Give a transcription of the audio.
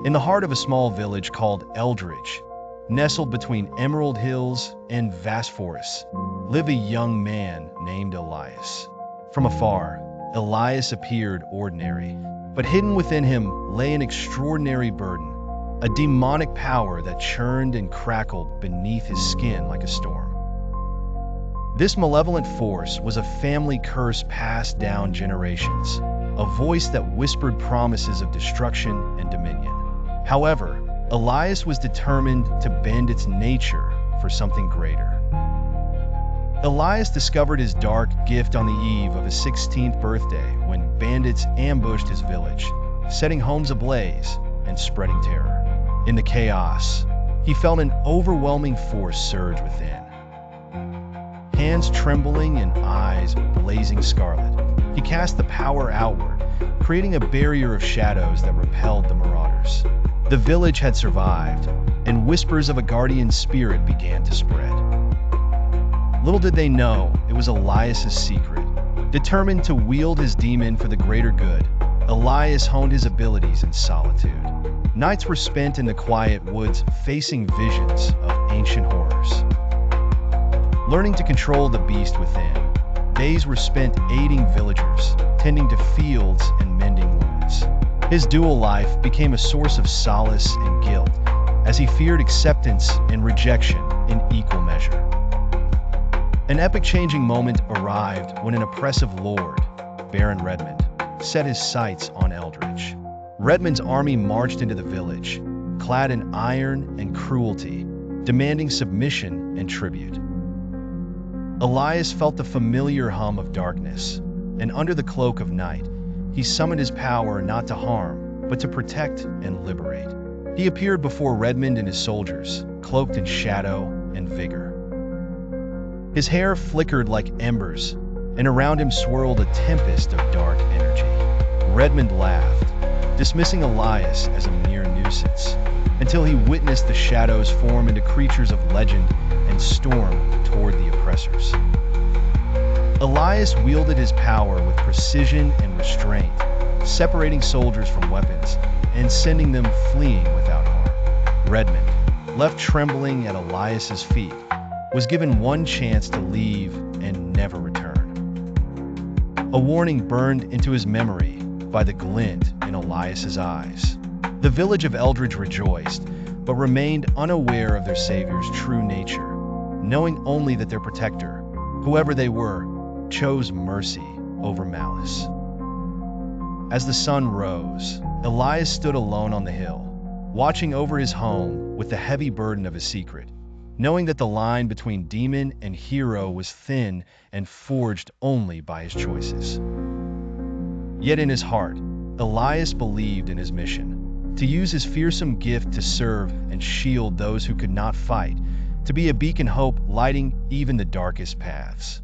In the heart of a small village called Eldridge, nestled between emerald hills and vast forests, lived a young man named Elias. From afar, Elias appeared ordinary, but hidden within him lay an extraordinary burden, a demonic power that churned and crackled beneath his skin like a storm. This malevolent force was a family curse passed down generations, a voice that whispered promises of destruction and dominion. However, Elias was determined to bend its nature for something greater. Elias discovered his dark gift on the eve of his 16th birthday when bandits ambushed his village, setting homes ablaze and spreading terror. In the chaos, he felt an overwhelming force surge within. Hands trembling and eyes blazing scarlet, he cast the power outward, creating a barrier of shadows that repelled the marauders. The village had survived, and whispers of a guardian spirit began to spread. Little did they know it was Elias' secret. Determined to wield his demon for the greater good, Elias honed his abilities in solitude. Nights were spent in the quiet woods facing visions of ancient horrors. Learning to control the beast within, days were spent aiding villagers, tending to fields and mending wounds. His dual life became a source of solace and guilt, as he feared acceptance and rejection in equal measure. An epic-changing moment arrived when an oppressive lord, Baron Redmond, set his sights on Eldridge. Redmond's army marched into the village, clad in iron and cruelty, demanding submission and tribute. Elias felt the familiar hum of darkness, and under the cloak of night, he summoned his power not to harm, but to protect and liberate. He appeared before Redmond and his soldiers, cloaked in shadow and vigor. His hair flickered like embers, and around him swirled a tempest of dark energy. Redmond laughed, dismissing Elias as a mere nuisance, until he witnessed the shadows form into creatures of legend and storm toward the oppressors. Elias wielded his power with precision and restraint, separating soldiers from weapons and sending them fleeing without harm. Redmond, left trembling at Elias's feet, was given one chance to leave and never return. A warning burned into his memory by the glint in Elias's eyes. The village of Eldridge rejoiced, but remained unaware of their savior's true nature, knowing only that their protector, whoever they were, chose mercy over malice. As the sun rose, Elias stood alone on the hill, watching over his home with the heavy burden of his secret, knowing that the line between demon and hero was thin and forged only by his choices. Yet in his heart, Elias believed in his mission, to use his fearsome gift to serve and shield those who could not fight, to be a beacon hope lighting even the darkest paths.